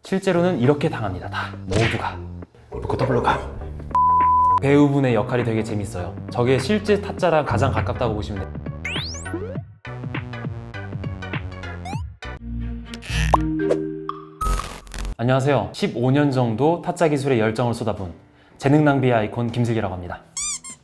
실제로는 이렇게 당합니다. 다 모두가. 더블로가 배우분의 역할이 되게 재밌어요. 저게 실제 타짜랑 가장 가깝다고 보시면 돼요. 안녕하세요. 15년 정도 타짜 기술에 열정을 쏟아부은 재능 낭비 아이콘 김슬기라고 합니다.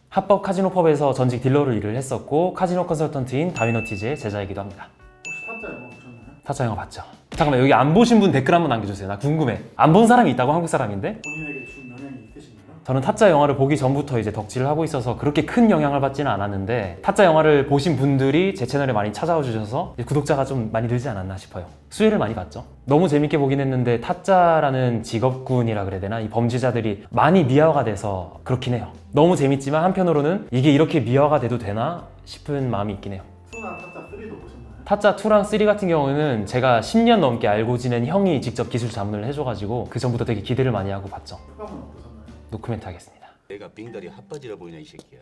합법 카지노펍에서 전직 딜러로 일을 했었고 카지노 컨설턴트인 다윈어티즈의 제자이기도 합니다. 혹시 타짜 영화 보셨나요? 타짜 영화 봤죠? 잠깐만, 여기 안 보신 분 댓글 한번 남겨주세요. 나 궁금해. 안 본 사람이 있다고? 한국 사람인데? 본인에게 준 영향이 있으신가요? 저는 타짜 영화를 보기 전부터 이제 덕질을 하고 있어서 그렇게 큰 영향을 받지는 않았는데, 타짜 영화를 보신 분들이 제 채널에 많이 찾아와 주셔서 구독자가 좀 많이 늘지 않았나 싶어요. 수혜를 많이 봤죠. 너무 재밌게 보긴 했는데 타짜라는 직업군이라 그래야 되나? 이 범죄자들이 많이 미화가 돼서 그렇긴 해요. 너무 재밌지만 한편으로는 이게 이렇게 미화가 돼도 되나 싶은 마음이 있긴 해요. 투나 타짜 3도 보셨나요? 타짜 2랑 3 같은 경우는 제가 10년 넘게 알고 지낸 형이 직접 기술 자문을 해줘가지고 그 전부터 되게 기대를 많이 하고 봤죠. 효과는 어떠셨나요? 노코멘트 하겠습니다. 내가 빙다리 핫바지라 보이냐 이 새끼야.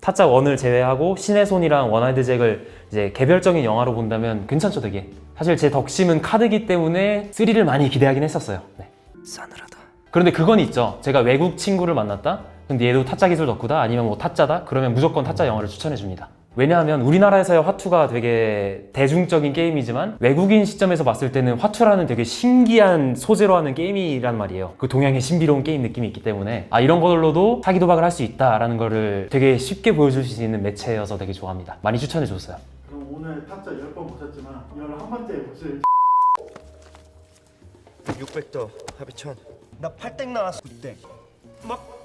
타짜 1을 제외하고 신의 손이랑 원하이드 잭을 이제 개별적인 영화로 본다면 괜찮죠, 되게. 사실 제 덕심은 카드기 때문에 3를 많이 기대하긴 했었어요. 네. 싸늘하다. 그런데 그건 있죠. 제가 외국 친구를 만났다? 근데 얘도 타짜 기술 덕후다? 아니면 뭐 타짜다? 그러면 무조건 타짜 영화를 추천해 줍니다. 왜냐하면 우리나라에서의 화투가 되게 대중적인 게임이지만 외국인 시점에서 봤을 때는 화투라는 되게 신기한 소재로 하는 게임이란 말이에요. 그 동양의 신비로운 게임 느낌이 있기 때문에 이런 걸로도 사기 도박을 할 수 있다라는 거를 되게 쉽게 보여줄 수 있는 매체여서 되게 좋아합니다. 많이 추천해 줬어요. 그럼 오늘 타짜 10번 보셨지만 11번째 보실 600더 합의 1000. 나 8땡 나왔어 그때. 막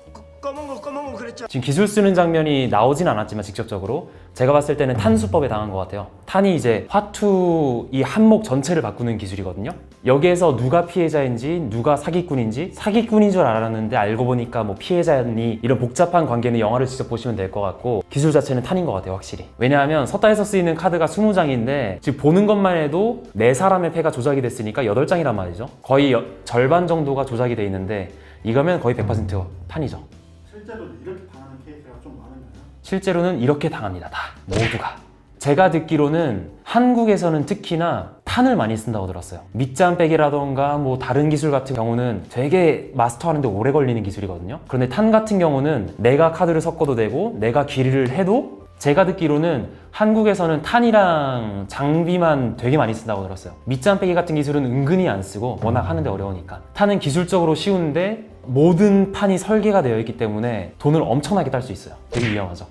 검은 거 그랬잖아. 지금 기술 쓰는 장면이 나오진 않았지만 직접적으로 제가 봤을 때는 탄수법에 당한 것 같아요. 탄이 이제 화투 이 한목 전체를 바꾸는 기술이거든요. 여기에서 누가 피해자인지 누가 사기꾼인지, 사기꾼인 줄 알았는데 알고 보니까 뭐 피해자니, 이런 복잡한 관계는 영화를 직접 보시면 될 것 같고 기술 자체는 탄인 것 같아요, 확실히. 왜냐하면 서다에서 쓰이는 카드가 20장인데 지금 보는 것만 해도 4사람의 패가 조작이 됐으니까 8장이란 말이죠. 거의 절반 정도가 조작이 돼 있는데 이거면 거의 100% 탄이죠. 실제로도 이렇게 당하는 케이스가 좀 많은가요? 실제로는 이렇게 당합니다. 다 모두가. 제가 듣기로는 한국에서는 특히나 탄을 많이 쓴다고 들었어요. 밑잔 빼기라던가 뭐 다른 기술 같은 경우는 되게 마스터하는데 오래 걸리는 기술이거든요. 그런데 탄 같은 경우는 내가 카드를 섞어도 되고 내가 길이를 해도, 제가 듣기로는 한국에서는 탄이랑 장비만 되게 많이 쓴다고 들었어요. 밑잔 빼기 같은 기술은 은근히 안 쓰고 워낙 하는데 어려우니까. 탄은 기술적으로 쉬운데 모든 판이 설계가 되어 있기 때문에 돈을 엄청나게 딸 수 있어요. 되게 위험하죠.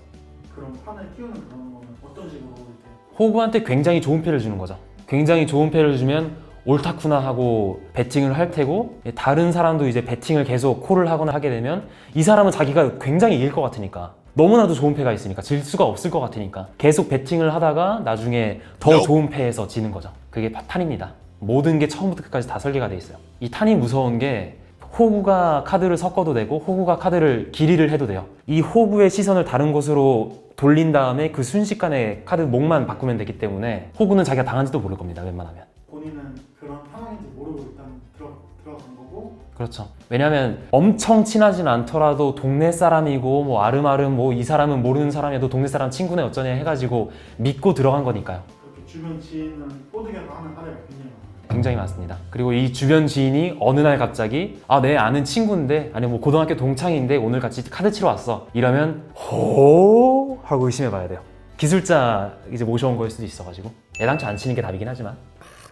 그럼 판을 키우는 그런 거는 어떤 식으로 이렇게 호구한테 굉장히 좋은 패를 주는 거죠. 굉장히 좋은 패를 주면 옳다쿠나 하고 배팅을 할 테고, 다른 사람도 이제 배팅을 계속 콜을 하거나 하게 되면 이 사람은 자기가 굉장히 이길 것 같으니까, 너무나도 좋은 패가 있으니까 질 수가 없을 것 같으니까 계속 배팅을 하다가 나중에 더 좋은 패에서 지는 거죠. 그게 탄입니다. 모든 게 처음부터 끝까지 다 설계가 돼 있어요. 이 탄이 무서운 게 호구가 카드를 섞어도 되고 호구가 카드를 길이를 해도 돼요. 이 호구의 시선을 다른 곳으로 돌린 다음에 그 순식간에 카드 목만 바꾸면 되기 때문에 호구는 자기가 당한지도 모를 겁니다, 웬만하면. 본인은 그런 상황인지 모르고 일단 들어간 거고. 그렇죠. 왜냐면 엄청 친하진 않더라도 동네 사람이고 뭐 아름아름 뭐 이 사람은 모르는 사람이어도 동네 사람 친구네 어쩌냐 해가지고 믿고 들어간 거니까요. 그렇게 주변 지인은 꼬드겨서 하는 사례가 굉장히 많아요. 굉장히 많습니다. 그리고 이 주변 지인이 어느 날 갑자기 내 아는 친구인데, 아니 뭐 고등학교 동창인데 오늘 같이 카드 치러 왔어, 이러면 호 하고 의심해 봐야 돼요. 기술자 이제 모셔온 거일 수도 있어가지고 애당초 안 치는 게 답이긴 하지만.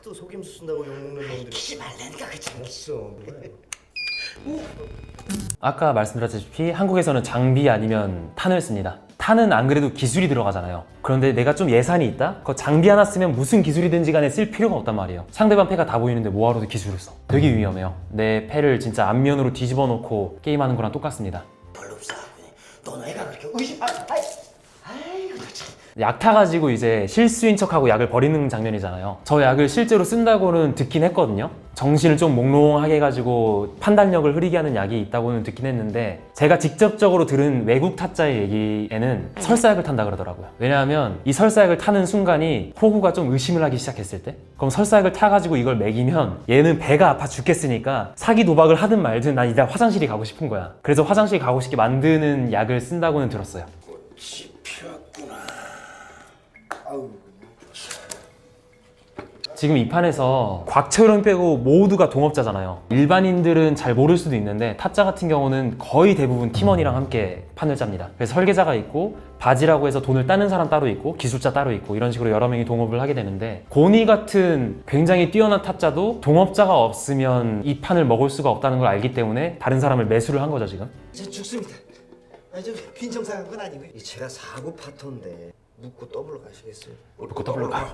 또 속임수 쓴다고 욕먹는 놈들. 키지 말라니까 그참 없어. 아까 말씀드렸다시피 한국에서는 장비 아니면 탄을 씁니다. 탄은 안 그래도 기술이 들어가잖아요. 그런데 내가 좀 예산이 있다? 그 장비 하나 쓰면 무슨 기술이든지 간에 쓸 필요가 없단 말이에요. 상대방 패가 다 보이는데 뭐하러 기술을 써? 되게 위험해요. 내 패를 진짜 앞면으로 뒤집어 놓고 게임하는 거랑 똑같습니다. 별로 없어. 너 애가 그렇게 아이고 참. 약 타가지고 이제 실수인 척하고 약을 버리는 장면이잖아요. 저 약을 실제로 쓴다고는 듣긴 했거든요. 정신을 좀 몽롱하게 해가지고 판단력을 흐리게 하는 약이 있다고는 듣긴 했는데, 제가 직접적으로 들은 외국 타짜의 얘기에는 설사약을 탄다 그러더라고요. 왜냐하면 이 설사약을 타는 순간이 호구가 좀 의심을 하기 시작했을 때, 그럼 설사약을 타가지고 이걸 먹이면 얘는 배가 아파 죽겠으니까 사기 도박을 하든 말든 난 일단 화장실이 가고 싶은 거야. 그래서 화장실 가고 싶게 만드는 약을 쓴다고는 들었어요. 꽃이 피었구나. 아우. 지금 이 판에서 곽철용 빼고 모두가 동업자잖아요. 일반인들은 잘 모를 수도 있는데 타짜 같은 경우는 거의 대부분 팀원이랑 함께 판을 짭니다. 그래서 설계자가 있고 바지라고 해서 돈을 따는 사람 따로 있고 기술자 따로 있고 이런 식으로 여러 명이 동업을 하게 되는데, 고니 같은 굉장히 뛰어난 타짜도 동업자가 없으면 이 판을 먹을 수가 없다는 걸 알기 때문에 다른 사람을 매수를 한 거죠 지금. 저 죽습니다. 아니 저 빈정상한 건 아니고요. 제가 사고 파토인데 묻고 더블로 가시겠어요? 묻고 더블로 가요.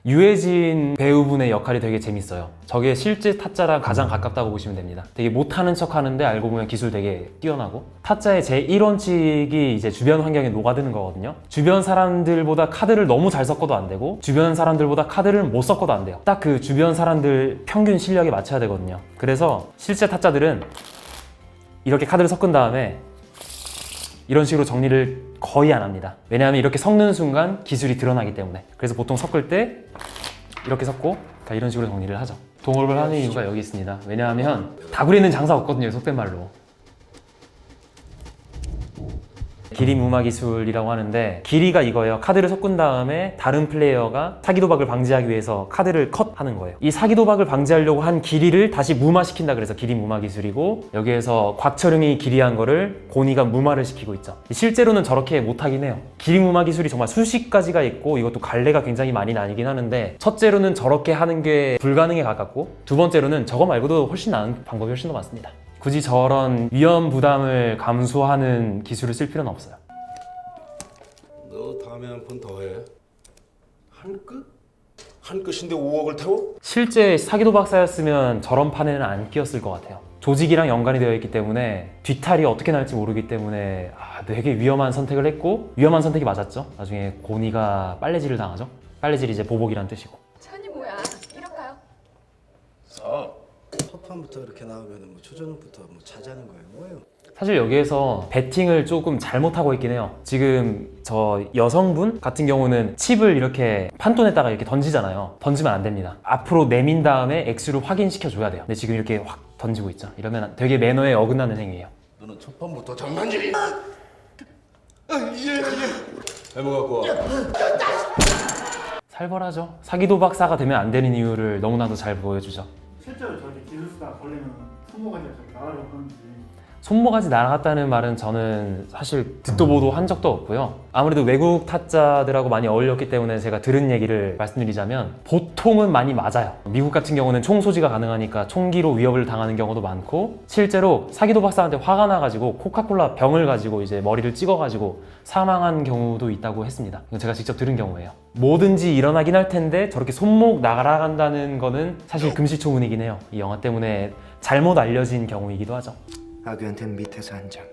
유해진 배우분의 역할이 되게 재밌어요. 저게 실제 타짜랑 가장 가깝다고 보시면 됩니다. 되게 못하는 척 하는데 알고 보면 기술 되게 뛰어나고, 타짜의 제1원칙이 이제 주변 환경에 녹아드는 거거든요. 주변 사람들보다 카드를 너무 잘 섞어도 안 되고 주변 사람들보다 카드를 못 섞어도 안 돼요. 딱 그 주변 사람들 평균 실력에 맞춰야 되거든요. 그래서 실제 타짜들은 이렇게 카드를 섞은 다음에 이런 식으로 정리를 거의 안 합니다. 왜냐하면 이렇게 섞는 순간 기술이 드러나기 때문에. 그래서 보통 섞을 때 이렇게 섞고 이런 식으로 정리를 하죠. 동업을 하는 이유가 여기 있습니다. 왜냐하면 다구리는 장사 없거든요, 속된 말로. 길이 무마 기술이라고 하는데, 길이가 이거예요. 카드를 섞은 다음에 다른 플레이어가 사기 도박을 방지하기 위해서 카드를 컷하는 거예요. 이 사기 도박을 방지하려고 한 길이를 다시 무마시킨다 그래서 길이 무마 기술이고, 여기에서 곽철용이 길이한 거를 고니가 무마를 시키고 있죠. 실제로는 저렇게 못하긴 해요. 길이 무마 기술이 정말 수십 가지가 있고 이것도 갈래가 굉장히 많이 나뉘긴 하는데, 첫째로는 저렇게 하는 게 불가능에 가깝고, 두 번째로는 저거 말고도 훨씬 나은 방법이 훨씬 더 많습니다. 굳이 저런 위험 부담을 감수하는 기술을 쓸 필요는 없어요. 너 다음에 한 번 더 해. 한 끝? 한 끝인데 5억을 태워? 실제 사기 도박사였으면 저런 판에는 안 끼었을 것 같아요. 조직이랑 연관이 되어 있기 때문에 뒷탈이 어떻게 날지 모르기 때문에 되게 위험한 선택을 했고, 위험한 선택이 맞았죠. 나중에 고니가 빨래질을 당하죠. 빨래질이 이제 보복이란 뜻이고. 천이 뭐야? 이럴까요? 첫 판부터 이렇게 나오면 뭐 초전부터 뭐 차지하는 거예요, 뭐예요? 사실 여기에서 배팅을 조금 잘못하고 있긴 해요. 지금 저 여성분 같은 경우는 칩을 이렇게 판돈에다가 이렇게 던지잖아요. 던지면 안 됩니다. 앞으로 내민 다음에 액수를 확인시켜 줘야 돼요. 근데 지금 이렇게 확 던지고 있죠. 이러면 되게 매너에 어긋나는 행위예요. 너는 첫 판부터 장난질이. 해머 갖고 와. 살벌하죠. 사기 도박사가 되면 안 되는 이유를 너무나도 잘 보여주죠. 실제로 저렇게 기술수가 걸리면 손모가지가 저렇게 나가려고 하는지. 손모가지 날아갔다는 말은 저는 사실 듣도 보도 한 적도 없고요. 아무래도 외국 타짜들하고 많이 어울렸기 때문에 제가 들은 얘기를 말씀드리자면, 보통은 많이 맞아요. 미국 같은 경우는 총 소지가 가능하니까 총기로 위협을 당하는 경우도 많고, 실제로 사기 도박사한테 화가 나가지고 코카콜라 병을 가지고 이제 머리를 찍어가지고 사망한 경우도 있다고 했습니다. 이건 제가 직접 들은 경우예요. 뭐든지 일어나긴 할 텐데 저렇게 손목 날아간다는 거는 사실 금시초문이긴 해요. 이 영화 때문에 잘못 알려진 경우이기도 하죠. 아귀한테는 밑에서 한 장,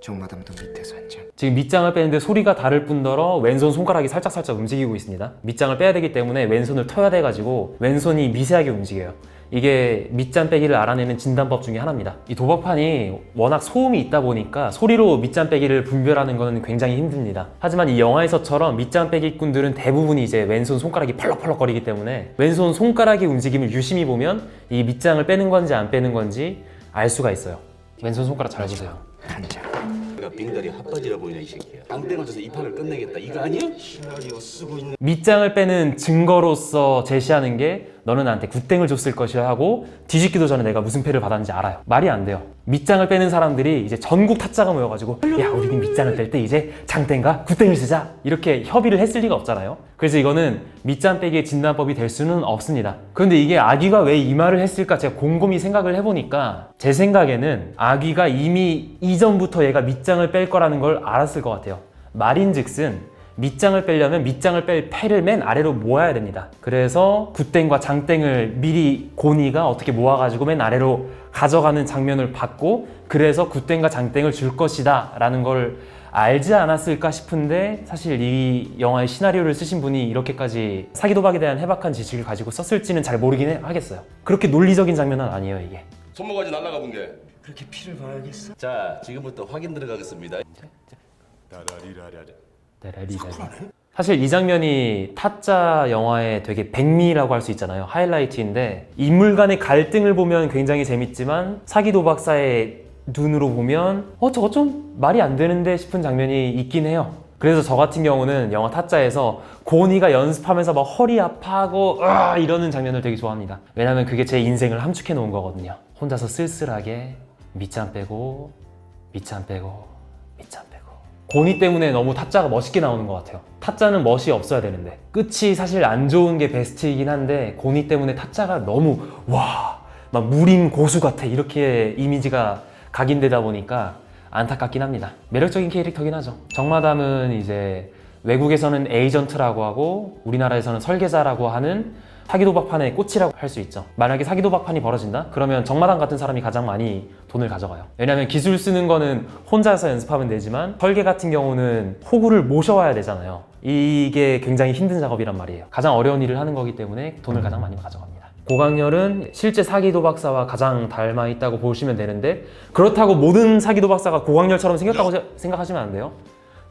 종마담도 밑에서 한 장. 지금 밑장을 빼는데 소리가 다를 뿐더러 왼손 손가락이 살짝살짝 움직이고 있습니다. 밑장을 빼야 되기 때문에 왼손을 터야 돼가지고 왼손이 미세하게 움직여요. 이게 밑장 빼기를 알아내는 진단법 중에 하나입니다. 이 도박판이 워낙 소음이 있다 보니까 소리로 밑장 빼기를 분별하는 것은 굉장히 힘듭니다. 하지만 이 영화에서처럼 밑장 빼기꾼들은 대부분이 이제 왼손 손가락이 펄럭펄럭 거리기 때문에 왼손 손가락의 움직임을 유심히 보면 이 밑장을 빼는 건지 안 빼는 건지 알 수가 있어요. 왼손 손가락 잘 보세요. 한 장. 내가 빙다리 핫바지라 보이냐 이 새끼야. 깡패 맞춰서 이 판을 끝내겠다 이거 아니야? 시나리오 쓰고 있는 밑장을 빼는 증거로서 제시하는 게, 너는 나한테 굿땡을 줬을 것이야 하고 뒤집기도 전에 내가 무슨 패를 받았는지 알아요. 말이 안 돼요. 밑장을 빼는 사람들이 이제 전국 타짜가 모여가지고, 야 우리는 밑장을 뺄 때 이제 장땡과 굿땡을 쓰자 이렇게 협의를 했을 리가 없잖아요. 그래서 이거는 밑장 빼기의 진단법이 될 수는 없습니다. 그런데 이게 아귀가 왜 이 말을 했을까 제가 곰곰이 생각을 해보니까, 제 생각에는 아귀가 이미 이전부터 얘가 밑장을 뺄 거라는 걸 알았을 것 같아요. 말인즉슨 밑장을 빼려면 밑장을 뺄 패를 맨 아래로 모아야 됩니다. 그래서 굿땡과 장땡을 미리 고니가 어떻게 모아가지고 맨 아래로 가져가는 장면을 봤고, 그래서 굿땡과 장땡을 줄 것이다 라는 걸 알지 않았을까 싶은데, 사실 이 영화의 시나리오를 쓰신 분이 이렇게까지 사기 도박에 대한 해박한 지식을 가지고 썼을지는 잘 모르긴 하겠어요. 그렇게 논리적인 장면은 아니에요 이게. 손모가지 날라가 본 게. 그렇게 피를 봐야겠어? 자 지금부터 확인 들어가겠습니다. 사실 이 장면이 타짜 영화의 되게 백미라고 할 수 있잖아요. 하이라이트인데, 인물 간의 갈등을 보면 굉장히 재밌지만 사기 도박사의 눈으로 보면 저거 좀 말이 안 되는데 싶은 장면이 있긴 해요. 그래서 저 같은 경우는 영화 타짜에서 고니가 연습하면서 막 허리 아파하고 이러는 장면을 되게 좋아합니다. 왜냐면 그게 제 인생을 함축해 놓은 거거든요. 혼자서 쓸쓸하게 밑잠 빼고 밑잠 빼고 밑잠 빼고. 고니 때문에 너무 타짜가 멋있게 나오는 것 같아요. 타짜는 멋이 없어야 되는데 끝이 사실 안 좋은 게 베스트이긴 한데 고니 때문에 타짜가 너무 막 무림 고수 같아 이렇게 이미지가 각인되다 보니까 안타깝긴 합니다. 매력적인 캐릭터긴 하죠. 정마담은 이제 외국에서는 에이전트라고 하고 우리나라에서는 설계자라고 하는 사기도박판의 꽃이라고 할 수 있죠. 만약에 사기도박판이 벌어진다? 그러면 정마담 같은 사람이 가장 많이 돈을 가져가요. 왜냐하면 기술 쓰는 거는 혼자서 연습하면 되지만 설계 같은 경우는 호구를 모셔와야 되잖아요. 이게 굉장히 힘든 작업이란 말이에요. 가장 어려운 일을 하는 거기 때문에 돈을 가장 많이 가져갑니다. 고강렬은 실제 사기도박사와 가장 닮아 있다고 보시면 되는데 그렇다고 모든 사기도박사가 고강렬처럼 생겼다고 생각하시면 안 돼요.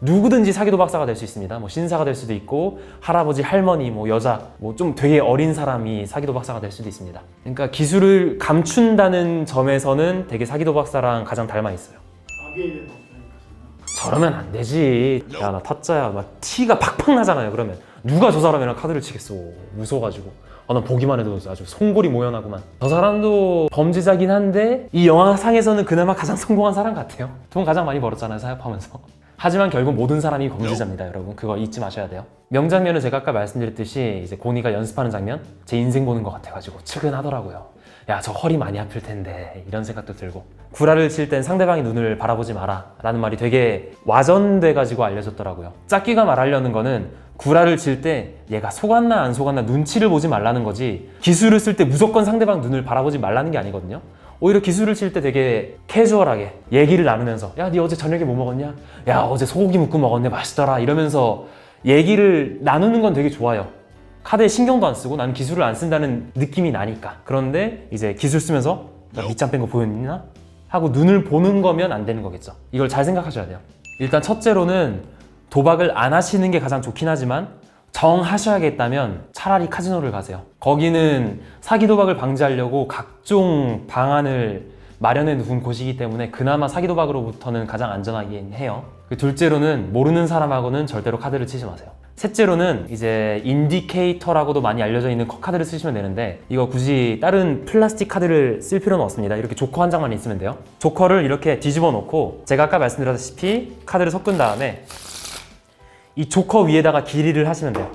누구든지 사기도박사가 될 수 있습니다. 뭐 신사가 될 수도 있고 할아버지, 할머니, 뭐 여자, 뭐 좀 되게 어린 사람이 사기도박사가 될 수도 있습니다. 그러니까 기술을 감춘다는 점에서는 되게 사기도박사랑 가장 닮아 있어요. 악에 대해서 어떻게 생각하시나요? 저러면 안 되지. 야, 나 타짜야. 막 티가 팍팍 나잖아요. 그러면 누가 저 사람이랑 카드를 치겠어. 무서워가지고. 난 보기만 해도 아주 송골이 모연하구만. 저 사람도 범죄자긴 한데 이 영화상에서는 그나마 가장 성공한 사람 같아요. 돈 가장 많이 벌었잖아요, 사업하면서. 하지만 결국 모든 사람이 범죄자입니다, 여러분. 그거 잊지 마셔야 돼요. 명장면은 제가 아까 말씀드렸듯이 이제 고니가 연습하는 장면, 제 인생 보는 것 같아가지고 측은하더라고요. 야, 저 허리 많이 아플 텐데 이런 생각도 들고. 구라를 칠 땐 상대방의 눈을 바라보지 마라 라는 말이 되게 와전돼가지고 알려졌더라고요. 짝귀가 말하려는 거는 구라를 칠 때 얘가 속았나 안 속았나 눈치를 보지 말라는 거지 기술을 쓸 때 무조건 상대방 눈을 바라보지 말라는 게 아니거든요. 오히려 기술을 칠 때 되게 캐주얼하게 얘기를 나누면서 야, 네 어제 저녁에 뭐 먹었냐? 야, 어제 소고기 묵국 먹었네, 맛있더라 이러면서 얘기를 나누는 건 되게 좋아요. 카드에 신경도 안 쓰고 나는 기술을 안 쓴다는 느낌이 나니까. 그런데 이제 기술 쓰면서 나 밑잠 뺀 거 보였냐? 하고 눈을 보는 거면 안 되는 거겠죠. 이걸 잘 생각하셔야 돼요. 일단 첫째로는 도박을 안 하시는 게 가장 좋긴 하지만 정하셔야겠다면 차라리 카지노를 가세요. 거기는 사기 도박을 방지하려고 각종 방안을 마련해 놓은 곳이기 때문에 그나마 사기 도박으로부터는 가장 안전하긴 해요. 둘째로는 모르는 사람하고는 절대로 카드를 치지 마세요. 셋째로는 이제 인디케이터라고도 많이 알려져 있는 카드를 쓰시면 되는데 이거 굳이 다른 플라스틱 카드를 쓸 필요는 없습니다. 이렇게 조커 한 장만 있으면 돼요. 조커를 이렇게 뒤집어 놓고 제가 아까 말씀드렸다시피 카드를 섞은 다음에 이 조커 위에다가 길이를 하시면 돼요.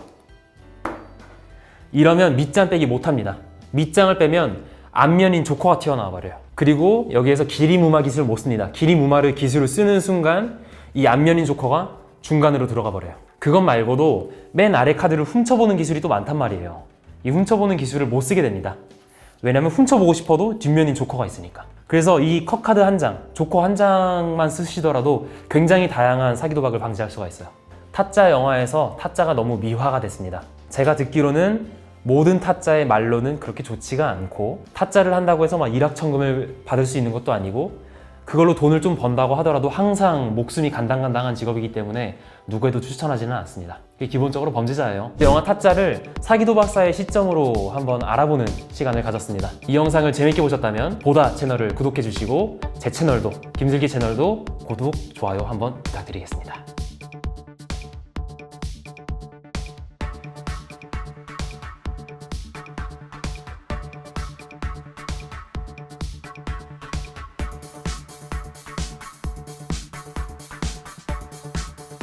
이러면 밑장 빼기 못합니다. 밑장을 빼면 앞면인 조커가 튀어나와 버려요. 그리고 여기에서 길이무마 기술을 못 씁니다. 길이무마를 기술을 쓰는 순간 이 앞면인 조커가 중간으로 들어가 버려요. 그것 말고도 맨 아래 카드를 훔쳐보는 기술이 또 많단 말이에요. 이 훔쳐보는 기술을 못 쓰게 됩니다. 왜냐면 훔쳐보고 싶어도 뒷면인 조커가 있으니까. 그래서 이 컷 카드 한 장, 조커 한 장만 쓰시더라도 굉장히 다양한 사기 도박을 방지할 수가 있어요. 타짜 영화에서 타짜가 너무 미화가 됐습니다. 제가 듣기로는 모든 타짜의 말로는 그렇게 좋지가 않고 타짜를 한다고 해서 막 일확천금을 받을 수 있는 것도 아니고 그걸로 돈을 좀 번다고 하더라도 항상 목숨이 간당간당한 직업이기 때문에 누구에도 추천하지는 않습니다. 이게 기본적으로 범죄자예요. 영화 타짜를 사기도박사의 시점으로 한번 알아보는 시간을 가졌습니다. 이 영상을 재밌게 보셨다면 보다 채널을 구독해 주시고 제 채널도 김슬기 채널도 구독, 좋아요 한번 부탁드리겠습니다.